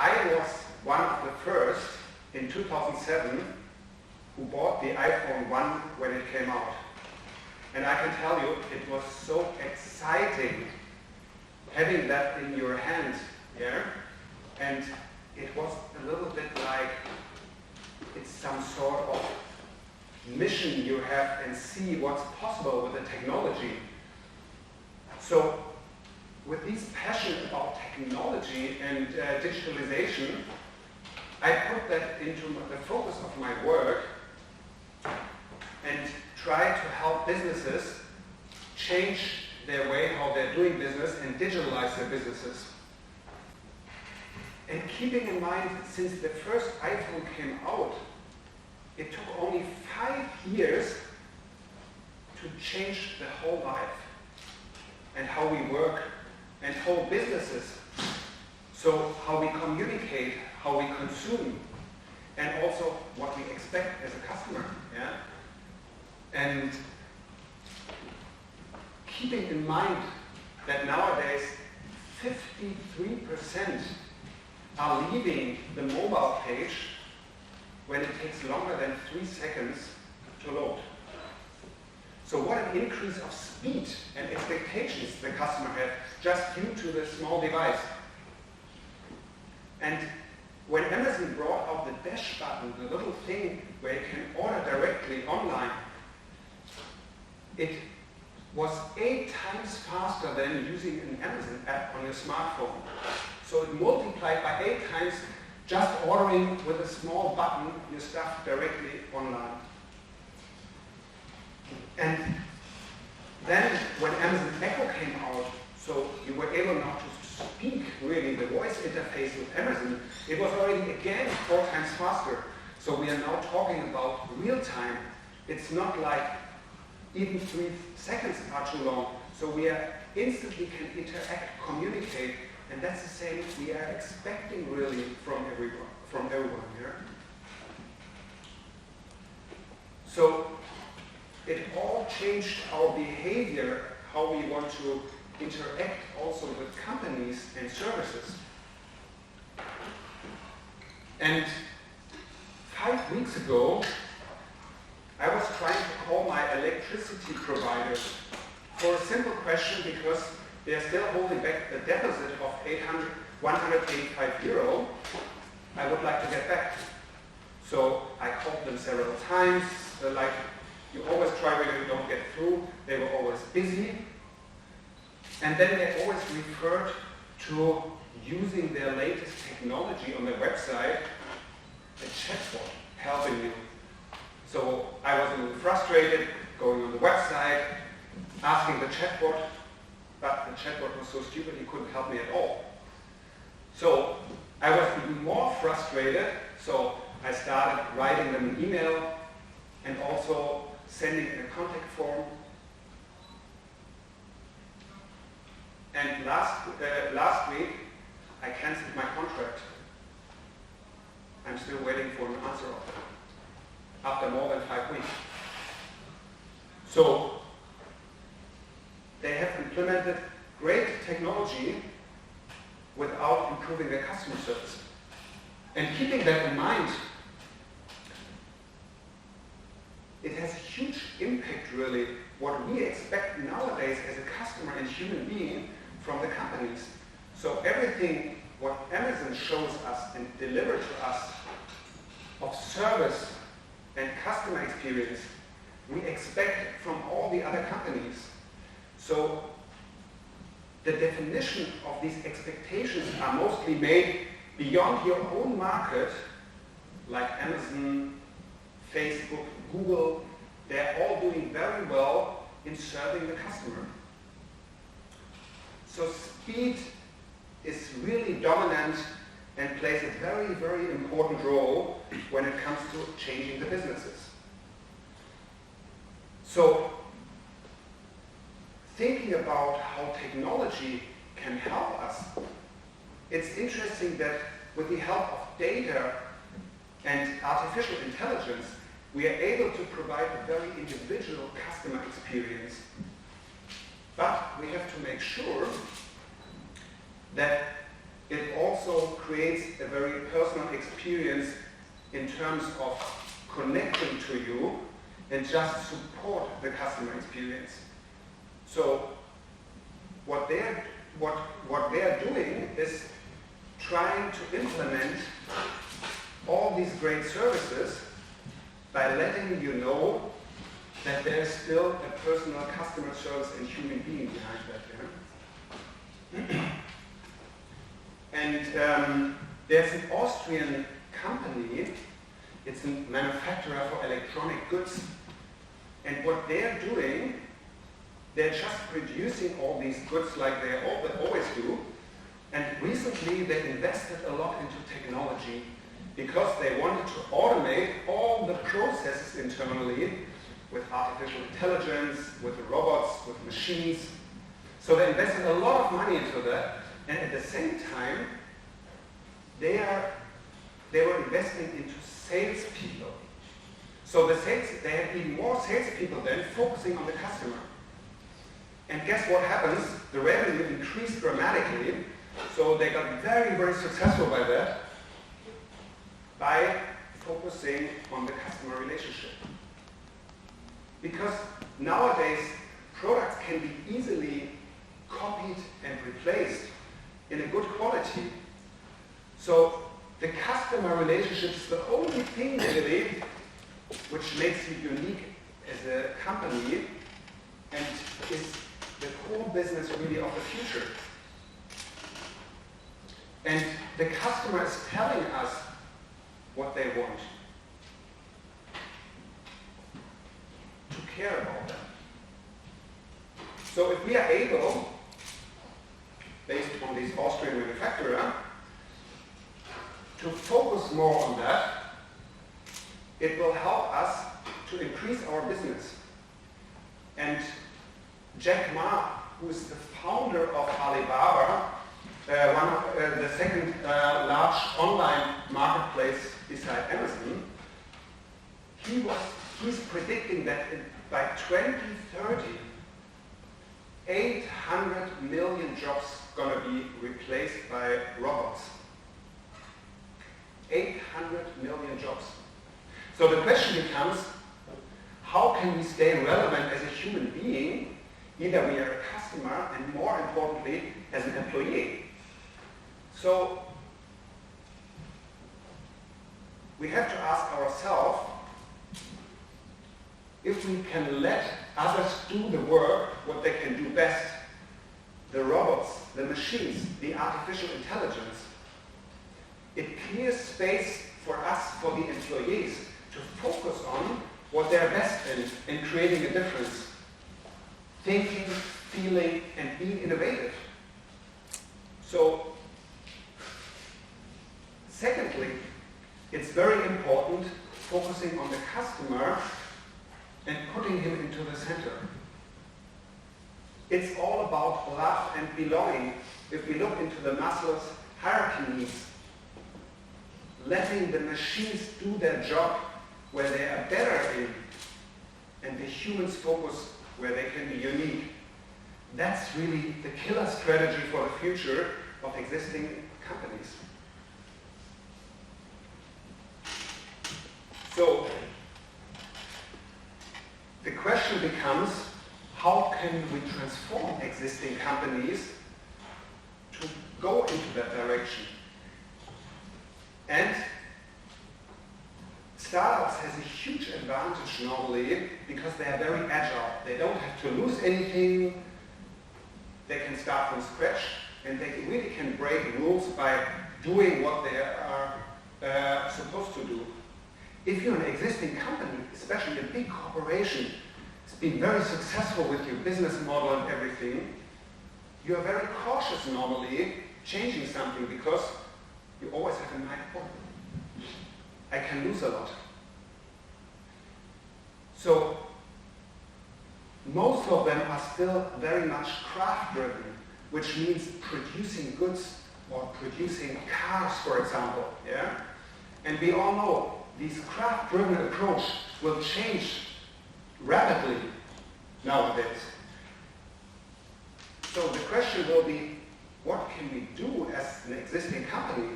I was one of the first in 2007 who bought the iPhone 1 when it came out. And I can tell you, it was so exciting having that in your hand, yeah? And it was a little bit like it's some sort of mission you have and see what's possible with the technology. So with this passion about technology and digitalization, I put that into the focus of my work and try to help businesses change their way how they're doing business and digitalize their businesses. And keeping in mind, since the first iPhone came out, it took only 5 years to change the whole life and how we work and whole businesses. So how we communicate, how we consume, and also what we expect as a customer. Yeah? And keeping in mind that nowadays 53% are leaving the mobile page when it takes longer than 3 seconds to load. So what an increase of speed and expectations the customer had just due to the small device. And when Amazon brought out the dash button, the little thing where you can order directly online, it was 8 times faster than using an Amazon app on your smartphone. So it multiplied by 8 times just ordering with a small button your stuff directly online. And then when Amazon Echo came out, so you were able now to speak really the voice interface with Amazon, it was already again 4 times faster. So we are now talking about real time. It's not like even 3 seconds are too long. So we are instantly can interact, communicate, and that's the same we are expecting really from everyone here. So it all changed our behavior, how we want to interact also with companies and services. And 5 weeks ago, I was trying to call my electricity provider for a simple question because they are still holding back a deposit of 185 euro. I would like to get back. So I called them several times, like you always try when you don't get through. They were always busy. And then they always referred to using their latest technology on their website, a chatbot helping you. So I was a little frustrated going on the website, asking the chatbot, but the chatbot was so stupid he couldn't help me at all. So I was even more frustrated, so I started writing them an email and also sending a contact form. And last week, I canceled my contract. I'm still waiting for an answer of it after more than 5 weeks. So they have implemented great technology without improving their customer service. And keeping that in mind, it has a huge impact really what we expect nowadays as a customer and human being from the companies. So everything what Amazon shows us and delivers to us of service and customer experience, we expect from all the other companies. So the definition of these expectations are mostly made beyond your own market, like Amazon, Facebook, Google. They're all doing very well in serving the customer. So speed is really dominant and plays a very, very important role when it comes to changing the businesses. So thinking about how technology can help us, it's interesting that with the help of data and artificial intelligence, we are able to provide a very individual customer experience. But we have to make sure that it also creates a very personal experience in terms of connecting to you and just support the customer experience. So what they're doing is trying to implement all these great services by letting you know that there's still a personal customer service and human being behind that. Yeah? And there's an Austrian company, it's a manufacturer for electronic goods, and what they're doing, they're just producing all these goods like they always do, and recently they invested a lot into technology because they wanted to automate all the processes internally with artificial intelligence, with robots, with machines. So they invested a lot of money into that, and at the same time, they were investing into salespeople. So they had even more salespeople then focusing on the customer. And guess what happens? The revenue increased dramatically, so they got very, very successful by that, by focusing on the customer relationship. Because nowadays, products can be easily copied and replaced in a good quality. So the customer relationship is the only thing really which makes you unique as a company and is the core business really of the future. And the customer is telling us what they want. To care about them. So if we are able, based on this Austrian manufacturer, to focus more on that, it will help us to increase our business. And Jack Ma, who is the founder of Alibaba, the second large online marketplace beside Amazon, he's predicting that by 2030, 800 million jobs going to be replaced by robots. 800 million jobs. So the question becomes, how can we stay relevant as a human being? Either we are a customer and more importantly, as an employee. So we have to ask ourselves if we can let others do the work, what they can do best, the robots, the machines, the artificial intelligence. It clears space for us, for the employees, to focus on what they're best in creating a difference. Thinking, feeling, and being innovative. So, secondly, it's very important focusing on the customer and putting him into the center. It's all about love and belonging. If we look into the Maslow's hierarchy needs, letting the machines do their job where they are better in, and the humans focus where they can be unique. That's really the killer strategy for the future of existing companies. So, the question becomes, how can we transform existing companies to go into that direction? And startups has a huge advantage normally because they are very agile. They don't have to lose anything. They can start from scratch and they really can break rules by doing what they are supposed to do. If you're an existing company, especially a big corporation, it's been very successful with your business model and everything, you are very cautious normally changing something because you always have in mind, oh, I can lose a lot. So most of them are still very much craft-driven, which means producing goods or producing cars, for example. Yeah? And we all know this craft-driven approach will change rapidly nowadays. So the question will be, what can we do as an existing company?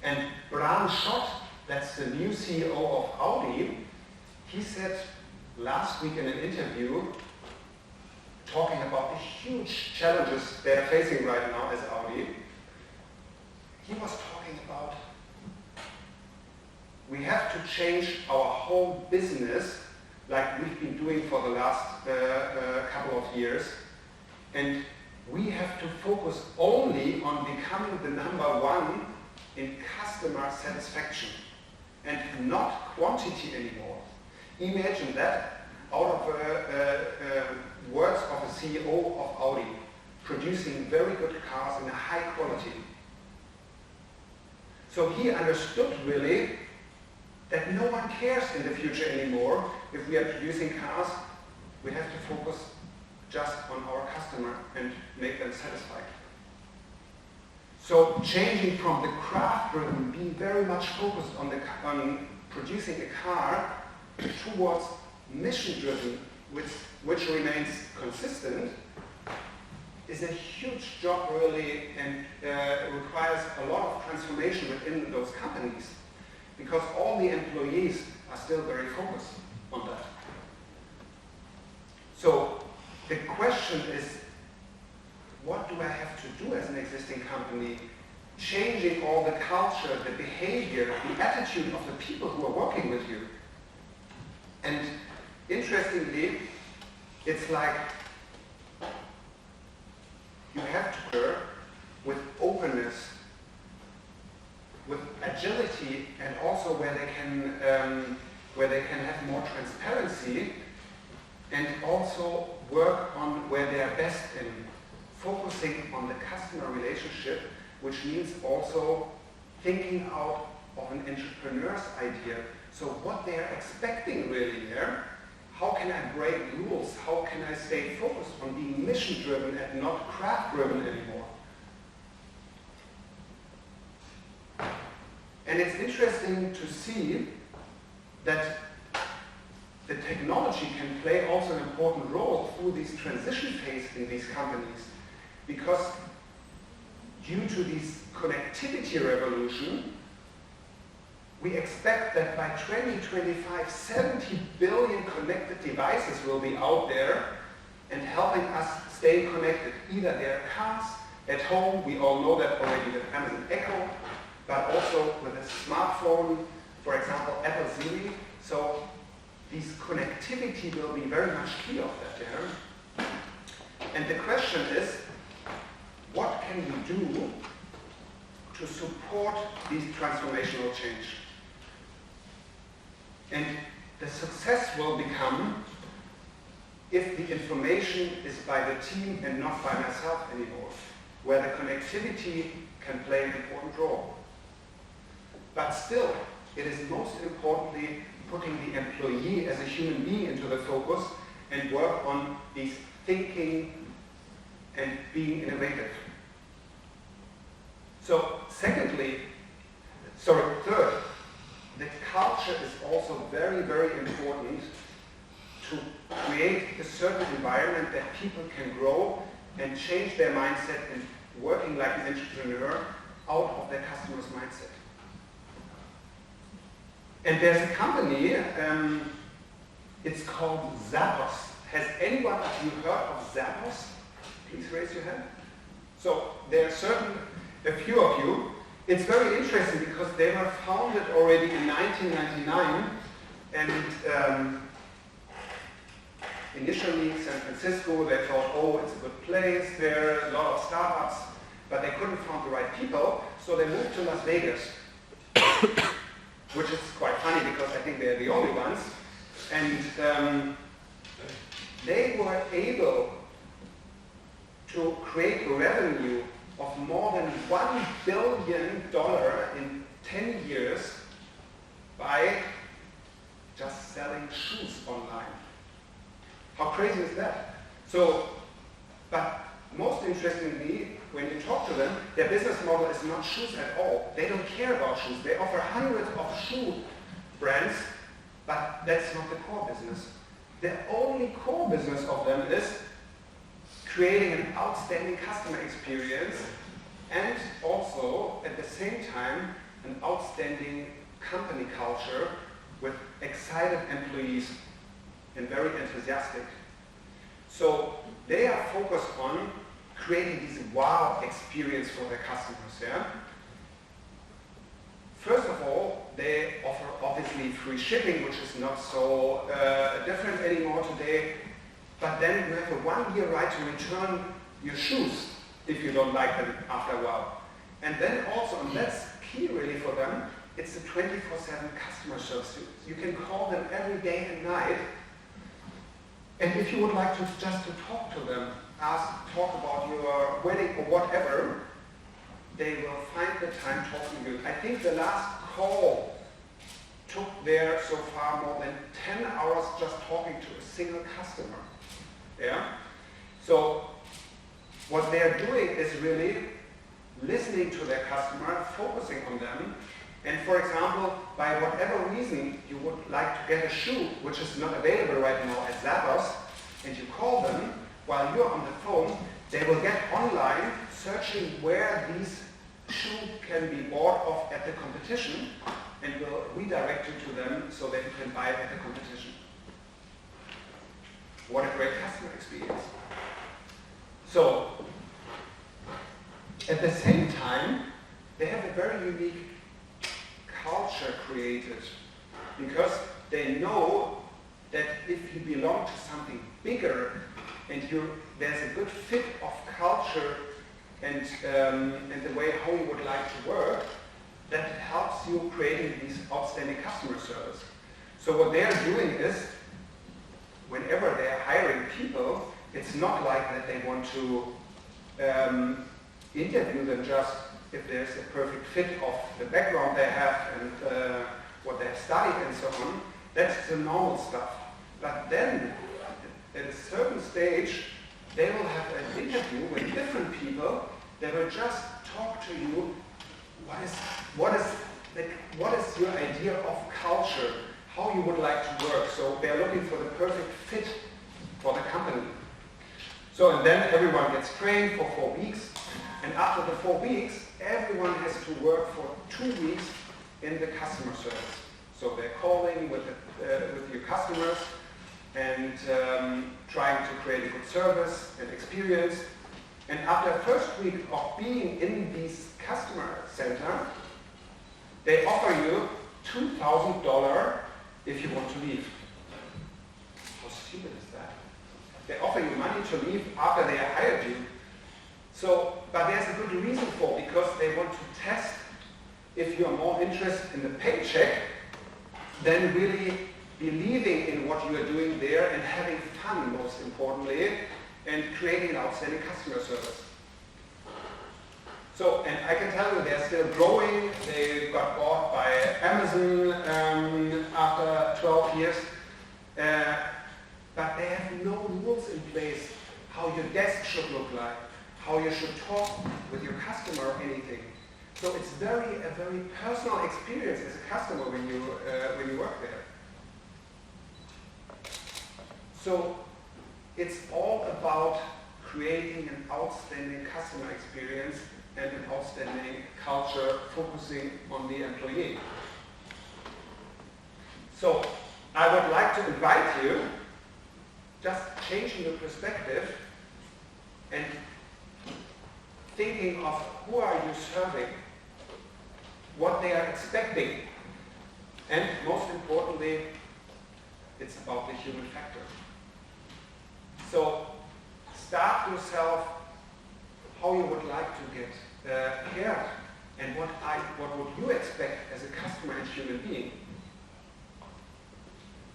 And Bram Schott, that's the new CEO of Audi, he said last week in an interview, talking about the huge challenges they're facing right now as Audi, he was talking about we have to change our whole business like we've been doing for the last couple of years, and we have to focus only on becoming the #1 in customer satisfaction and not quantity anymore. Imagine that out of words of a CEO of Audi, producing very good cars in a high quality. So he understood really that no one cares in the future anymore. If we are producing cars, we have to focus just on our customer and make them satisfied. So changing from the craft-driven, being very much focused on producing a car, towards mission-driven, which remains consistent, is a huge job really, and requires a lot of transformation within those companies, because all the employees are still very focused on that. So the question is, what do I have to do as an existing company, changing all the culture, the behavior, the attitude of the people who are working with you? And interestingly, it's like you have to work with openness, with agility, and also where they can have more transparency, and also work on where they are best in, focusing on the customer relationship, which means also thinking out of an entrepreneur's idea. So what they are expecting really there, how can I break rules? How can I stay focused on being mission-driven and not craft-driven anymore? And it's interesting to see that the technology can play also an important role through this transition phase in these companies, because due to this connectivity revolution, we expect that by 2025, 70 billion connected devices will be out there and helping us stay connected. Either they're cars, at home, we all know that already with Amazon Echo, but also with a smartphone, for example, Apple Siri. So this connectivity will be very much key of that there. And the question is, what can we do to support this transformational change? And the success will become if the information is by the team and not by myself anymore, where the connectivity can play an important role. But still, it is most importantly putting the employee as a human being into the focus and work on these thinking and being innovative. So third, the culture is also very, very important to create a certain environment that people can grow and change their mindset and working like an entrepreneur out of their customer's mindset. And there's a company, it's called Zappos. Has anyone of you heard of Zappos? Please raise your hand. So there are a few of you. It's very interesting because they were founded already in 1999, and initially in San Francisco they thought, oh, it's a good place, there are a lot of startups, but they couldn't find the right people, so they moved to Las Vegas, which is quite funny because I think they're the only ones, and they were able to create a revenue of more than $1 billion in 10 years by just selling shoes online. How crazy is that? So, but most interestingly, when you talk to them, their business model is not shoes at all. They don't care about shoes. They offer hundreds of shoe brands, but that's not the core business. The only core business of them is creating an outstanding customer experience and also, at the same time, an outstanding company culture with excited employees and very enthusiastic. So they are focused on creating this wow experience for their customers. Yeah? First of all, they offer obviously free shipping, which is not so different anymore today. But then you have a 1-year right to return your shoes if you don't like them after a while. And then also, and that's key really for them, it's a 24/7 customer service. You can call them every day and night. And if you would like to just to talk to them, talk about your wedding or whatever, they will find the time talking to you. I think the last call took there so far more than 10 hours just talking to a single customer. Yeah? So what they're doing is really listening to their customer, focusing on them, and for example, by whatever reason you would like to get a shoe which is not available right now at Zappos, and you call them while you're on the phone, they will get online searching where these shoes can be bought off at the competition and will redirect you to them so that you can buy it at the competition. What a great customer experience. So, at the same time, they have a very unique culture created because they know that if you belong to something bigger and there's a good fit of culture and the way how you would like to work, that helps you creating these outstanding customer service. So what they're doing is, whenever they're hiring people, it's not like that they want to interview them just if there's a perfect fit of the background they have and what they've studied and so on. That's the normal stuff. But then, at a certain stage, they will have an interview with different people. They will just talk to you. What is your idea of culture? How you would like to work? So they're looking for the perfect fit for the company. So and then everyone gets trained for 4 weeks. And after the 4 weeks, everyone has to work for 2 weeks in the customer service. So they're calling with your customers and trying to create a good service and experience. And after the first week of being in this customer center, they offer you $2,000 if you want to leave. How stupid is that? They offer you money to leave after they have hired you. So, but there's a good reason for it, because they want to test if you're more interested in the paycheck than really believing in what you are doing there and having fun, most importantly, and creating an outstanding customer service. So, and I can tell you they're still growing. They got bought by Amazon after 12 years. But they have no rules in place how your desk should look like, how you should talk with your customer or anything. So it's a very personal experience as a customer when you work there. So it's all about creating an outstanding customer experience and an outstanding culture focusing on the employee. So I would like to invite you, just changing the perspective and thinking of who are you serving, what they are expecting, and most importantly, it's about the human factor. So start yourself how you would like to get cared and what would you expect as a customer and human being.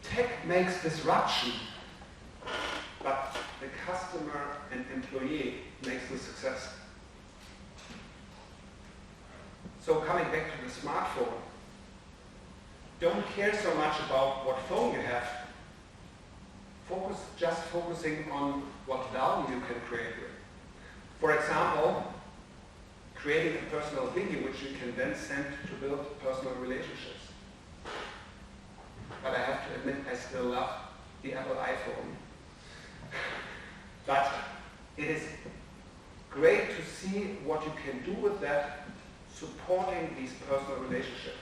Tech makes disruption, but the customer and employee makes the success. So coming back to the smartphone, don't care so much about what phone you have. Just focusing on what value you can create with. For example, creating a personal video which you can then send to build personal relationships. But I have to admit, I still love the Apple iPhone. But it is great to see see what you can do with that, supporting these personal relationships.